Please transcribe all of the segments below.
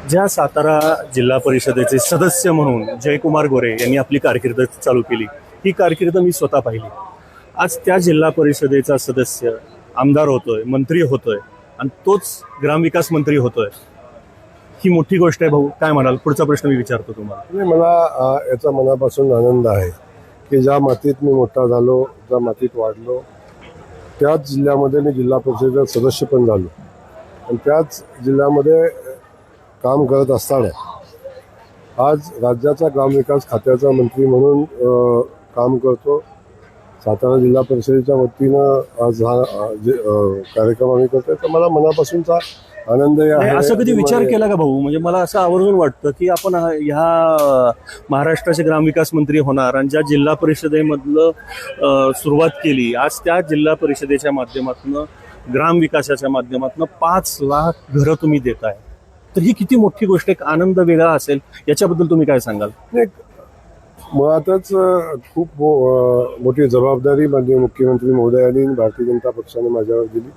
ज्या सातारा जिल्हा परिषदेचे सदस्य म्हणून जयकुमार गोरे यांनी आपली कारकीर्द चालू केली, ही कारकीर्द मी स्वतः पाहिली. आज त्या जिल्हा परिषदेचा सदस्य आमदार होतोय, मंत्री होतोय आणि तोच ग्रामविकास मंत्री होतोय. ही मोठी गोष्ट आहे. भाऊ काय म्हणाल? पुढचा प्रश्न मी विचारतो तुम्हाला. मला याचा मनापासून आनंद आहे की ज्या मातीत मी मोठा झालो, ज्या मातीत वाढलो, त्याच जिल्ह्यामध्ये मी जिल्हा परिषदेचा सदस्य पण झालो आणि त्याच जिल्ह्यामध्ये काम करत असताना आज राज्याचा ग्रामविकास खात्याचा मंत्री म्हणून काम करतो. सातारा जिल्हा परिषदेच्या वतीनं आज हा कार्यक्रम आम्ही करतोय, तर मला मनापासूनचा आनंद आहे. असं कधी विचार केला का भाऊ? म्हणजे मला असं आवर्जून वाटतं की आपण ह्या महाराष्ट्राचे ग्रामविकास मंत्री होणार आणि ज्या जिल्हा परिषदेमधलं सुरुवात केली, आज त्या जिल्हा परिषदेच्या माध्यमातून ग्रामविकासाच्या माध्यमातून 5 लाख घरं तुम्ही देताय, तर ही किती मोठी गोष्ट, एक आनंद वेगळा असेल. याच्याबद्दल तुम्ही काय सांगाल? मुळातच खूप मोठी जबाबदारी माननीय मुख्यमंत्री महोदयांनी भारतीय जनता पक्षाने माझ्यावर दिली.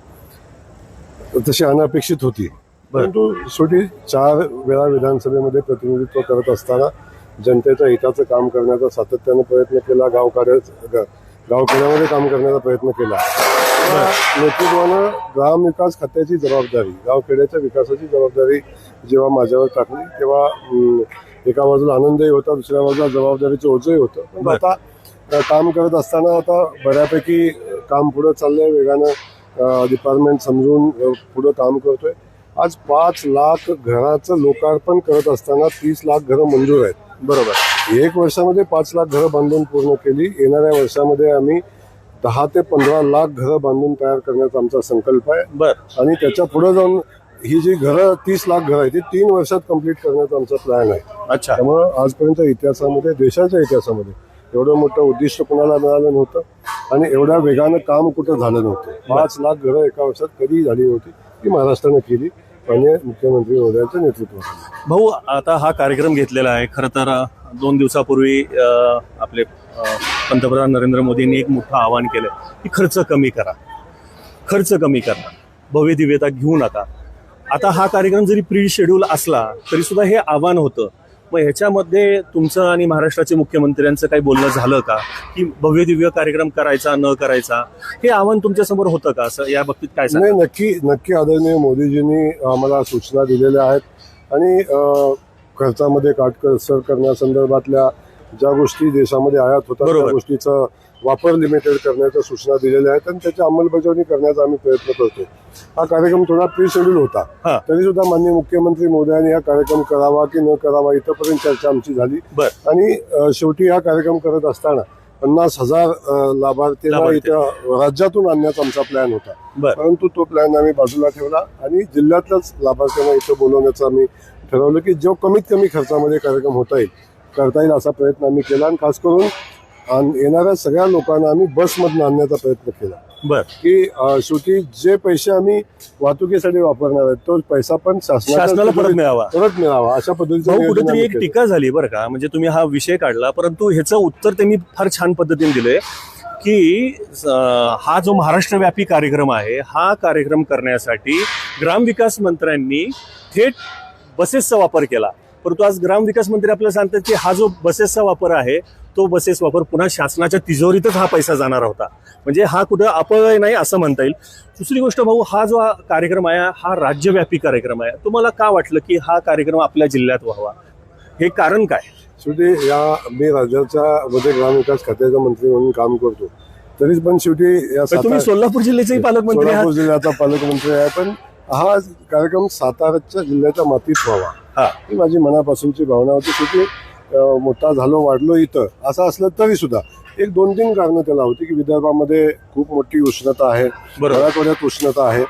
तशी अनपेक्षित होती, परंतु शेवटी 4 वेळा विधानसभेमध्ये प्रतिनिधित्व करत असताना जनतेच्या हिताचं काम करण्याचा सातत्यानं प्रयत्न केला. गावखेड्यामध्ये काम करण्याचा प्रयत्न केला. नेतृत्वानं ग्रामविकास खात्याची जबाबदारी, गावखेड्याच्या विकासाची जबाबदारी जेव्हा माझ्यावर टाकली, तेव्हा एका बाजूला आनंदही होता, दुसऱ्या बाजूला जबाबदारीचं ओझंही होतं. पण आता काम करत असताना आता बऱ्यापैकी काम पुढं चाललंय वेगानं. डिपार्टमेंट समजून पुढं काम करतोय. आज 5 लाख घराचं लोकार्पण करत असताना 30 लाख घरं मंजूर आहेत. बरोबर. 1 वर्षामध्ये 5 लाख घरं बांधून पूर्ण केली. येणाऱ्या वर्षामध्ये आम्ही 10 ते 15 लाख घरं बांधून तयार करण्याचा आमचा संकल्प आहे. आणि त्याच्या पुढे जाऊन ही जी घरं 30 लाख घरं आहेत ती 3 वर्षात कंप्लीट करण्याचा आमचा प्लॅन आहे. अच्छा. त्यामुळं आजपर्यंत इतिहासामध्ये, देशाच्या इतिहासामध्ये एवढं मोठं उद्दिष्ट कोणाला मिळालं नव्हतं आणि एवढ्या वेगानं काम कुठं झालं नव्हतं. 5 लाख घरं एका वर्षात कधी झाली नव्हती, ती महाराष्ट्रानं केली माननीय मुख्यमंत्री महोदयांच्या नेतृत्वात. भाऊ, आता हा कार्यक्रम घेतलेला आहे. खरं तर 2 दिवसापूर्वी आपले पंतप्रधान नरेंद्र मोदींनी एक मोठं आवाहन केलं की खर्च कमी करा, खर्च कमी करा, भव्य दिव्यता घेऊ नका. आता हा कार्यक्रम जरी प्री शेड्यूल असला तरी सुद्धा हे आव्हान होतं. मग ह्याच्यामध्ये तुमचं आणि महाराष्ट्राचे मुख्यमंत्र्यांचं काही बोलणं झालं का की भव्य दिव्य कार्यक्रम करायचा न करायचा? हे आव्हान तुमच्या समोर होतं का? असं या बाबतीत काय सांगा? नाही, नक्की आदरणीय मोदीजींनी आम्हाला सूचना दिलेल्या आहेत आणि खर्चामध्ये काटकसर करण्यासंदर्भातल्या ज्या गोष्टी देशामध्ये आयात होतात त्या गोष्टीचा वापर लिमिटेड करण्याच्या सूचना दिलेल्या आहेत आणि त्याची अंमलबजावणी करण्याचा आम्ही प्रयत्न करतो. हा कार्यक्रम थोडा प्री शेड्यूल होता, तरी सुद्धा माननीय मुख्यमंत्री महोदयांनी हा कार्यक्रम करावा की न करावा इथपर्यंत चर्चा आमची झाली आणि शेवटी हा कार्यक्रम करत असताना 50,000 लाभार्थींना इथं राज्यातून आणण्याचा आमचा प्लॅन होता. परंतु तो प्लॅन आम्ही बाजूला ठेवला आणि जिल्ह्यातल्याच लाभार्थ्यांना इथं बोलवण्याचं आम्ही ठरवलं की जो कमीत कमी खर्चामध्ये कार्यक्रम करता येईल असा प्रयत्न आम्ही केला आणि खास करून येणाऱ्या सगळ्या लोकांना आम्ही बसमधून आणण्याचा प्रयत्न केला. की शेवटी जे पैसे आम्ही वाहतुकीसाठी वापरणार आहेत तो पैसा पण शासनाला परत मिळावा अशा पद्धतीने. कुठेतरी एक टीका झाली बरं का, म्हणजे तुम्ही हा विषय काढला, परंतु ह्याचं उत्तर त्यांनी फार छान पद्धतीने दिलंय की हा जो महाराष्ट्रव्यापी कार्यक्रम आहे, हा कार्यक्रम करण्यासाठी ग्रामविकास मंत्र्यांनी थेट बसेसचा वापर केला. परंतु आज ग्रामविकास मंत्री आपल्याला सांगतात की हा जो बसेसचा वापर आहे तो बसेस वापर पुन्हा शासनाच्या तिजोरीतच हा पैसा जाणार होता. म्हणजे हा कुठं अपव्यय नाही असं म्हणता येईल. दुसरी गोष्ट भाऊ, हा जो कार्यक्रम आहे हा राज्यव्यापी कार्यक्रम आहे. तुम्हाला का वाटलं की हा कार्यक्रम आपल्या जिल्ह्यात व्हावा? हे कारण काय? शेवटी मी राज्याच्या मध्ये ग्रामविकास खात्याचा मंत्री म्हणून काम करतो, तरी पण शेवटी तुम्ही सोलापूर जिल्ह्याचे पालकमंत्री, सोलापूर जिल्ह्याचा पालकमंत्री आहे, पण हा कार्यक्रम साताराच्या जिल्ह्याच्या मातीत व्हावा ही माझी मनापासूनची भावना होती. शेवटी मोठा झालो वाढलो इथं असं असलं तरी सुद्धा 1-2-3 कारणं त्याला होती की विदर्भामध्ये खूप मोठी उष्णता आहे, मराठवाड्यात उष्णता आहे.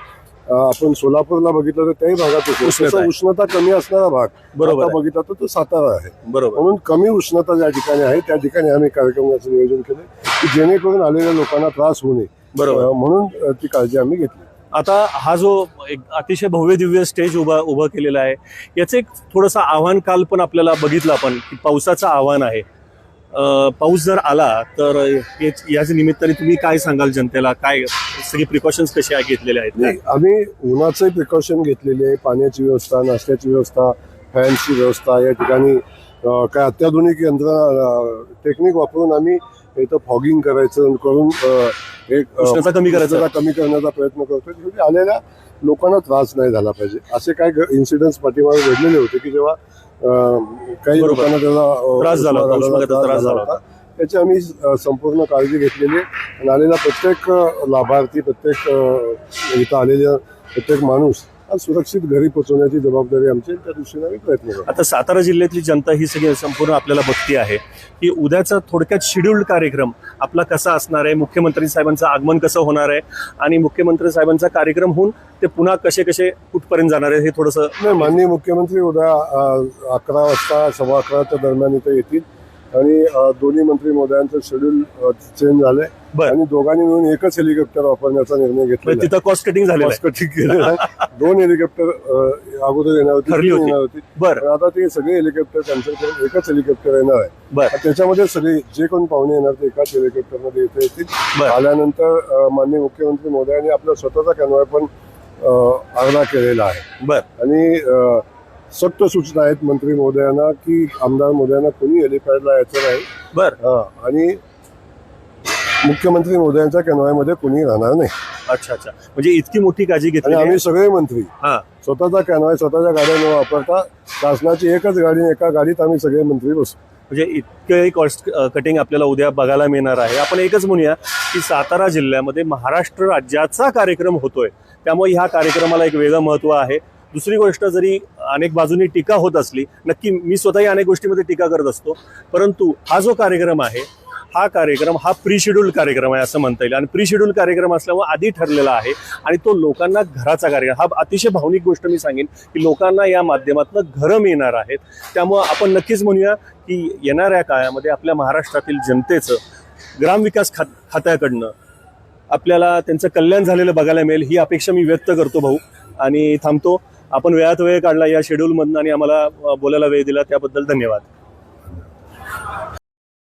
आपण सोलापूरला बघितलं तर त्याही भागात उष्णता कमी असणारा भाग बघितला तर तो सातारा आहे. म्हणून कमी उष्णता ज्या ठिकाणी आहे त्या ठिकाणी आम्ही कार्यक्रमाचं नियोजन केलं की जेणेकरून आलेल्या लोकांना त्रास होऊ नये, म्हणून ती काळजी आम्ही घेतली. आता हा जो एक अतिशय भव्य दिव्य स्टेज उभं केलेला आहे, याचं एक थोडंसं आव्हान काल पण आपल्याला बघितलं आपण की पावसाचं आव्हान आहे. पाऊस जर आला तर याच्या निमित्ताने तुम्ही काय सांगाल जनतेला? काय सगळी प्रिकॉशन्स कशा घेतलेल्या आहेत? नाही, आम्ही उन्हाचे प्रिकॉशन घेतलेले आहे. पाण्याची व्यवस्था, नाश्त्याची व्यवस्था, फॅनची व्यवस्था. या ठिकाणी काय अत्याधुनिक टेक्निक वापरून आम्ही इथं फॉगिंग करायचं करून एक उष्णता कमी करण्याचा प्रयत्न करतोय, म्हणजे आलेल्या लोकांना त्रास नाही झाला पाहिजे. असे काय इन्सिडेंट्स पाठीमागे घडलेले होते की जेव्हा काही लोकांना त्याचा त्रास झाला होता. त्याची आम्ही संपूर्ण काळजी घेतलेली आहे आणि आलेला प्रत्येक लाभार्थी, प्रत्येक इथं आलेला प्रत्येक माणूस सुरक्षित घरी पोहोचवण्याची जबाबदारी आमची, त्या दृष्टीने आम्ही प्रयत्न करतो. आता सातारा जिल्ह्यातली जनता ही सगळी संपूर्ण आपल्याला बघती आहे की उद्याचा थोडक्यात शेड्यूल्ड कार्यक्रम आपला कसा असणार आहे, मुख्यमंत्री साहेबांचं आगमन कसं होणार आहे आणि मुख्यमंत्री साहेबांचा कार्यक्रम होऊन ते पुन्हा कसे कुठपर्यंत जाणार आहे हे थोडंसं. नाही, माननीय मुख्यमंत्री उद्या 11 वाजता 11:15 दरम्यान इथे येतील आणि दोन्ही मंत्री महोदयांचं शेड्यूल चेंज झालंय आणि दोघांनी मिळून एकच हेलिकॉप्टर वापरण्याचा निर्णय घेतला. तिथं कॉस्ट कटिंग झालेलं आहे. 2 हेलिकॉप्टर अगोदर येणार होती, आता ते सगळे हेलिकॉप्टर कॅन्सल करून एकच हेलिकॉप्टर येणार आहे. त्याच्यामध्ये सगळे जे कोण पाहुणे येणार ते एकाच हेलिकॉप्टरमध्ये इथे येतील. आल्यानंतर माननीय मुख्यमंत्री महोदयांनी आपला स्वतःचा कॅनॉय पण अर्धा केलेला आहे आणि सक्त सूचना आहेत मंत्री महोदयांना की आमदार महोदयांना कोणी हेलिपॅडला यायचं नाही आणि मुख्यमंत्री महोदयांच्या कॅनॉयमध्ये कोणी राहणार नाही. अच्छा, म्हणजे इतकी मोठी काळजी घेतली. आम्ही सगळे मंत्री स्वतःचा कॅनॉय स्वतःच्या गाड्या न वापरता शासनाची एकच गाडी, एका गाडीत आम्ही सगळे मंत्री बसू. म्हणजे इतकंही कॉस्ट कटिंग आपल्याला उद्या बघायला मिळणार आहे. आपण एकच म्हणूया की सातारा जिल्ह्यामध्ये महाराष्ट्र राज्याचा कार्यक्रम होतोय, त्यामुळे ह्या कार्यक्रमाला एक वेगळं महत्व आहे. दुसरी गोष्ट, जरी अनेक बाजूंनी टीका होत असली, नक्की मी स्वतःही अनेक गोष्टीमध्ये टीका करत असतो, परंतु हा जो कार्यक्रम आहे हा कार्यक्रम हा प्री शेड्यूल्ड कार्यक्रम आहे असं म्हणता येईल. आणि प्री शेड्यूल्ड कार्यक्रम असल्यामुळे आधी ठरलेला आहे आणि तो लोकांना घराचा कार्यक्रम. हा अतिशय भावनिक गोष्ट मी सांगेन की लोकांना या माध्यमातून घरं मिळणार आहेत. त्यामुळं आपण नक्कीच म्हणूया की येणाऱ्या काळामध्ये आपल्या महाराष्ट्रातील जनतेचं ग्रामविकास खात्याकडनं आपल्याला त्यांचं कल्याण झालेलं बघायला मिळेल ही अपेक्षा मी व्यक्त करतो भाऊ, आणि थांबतो. आपण वेळात वेळ काढला या शेड्यूलमधून आणि आम्हाला बोलायला वेळ दिला त्याबद्दल धन्यवाद.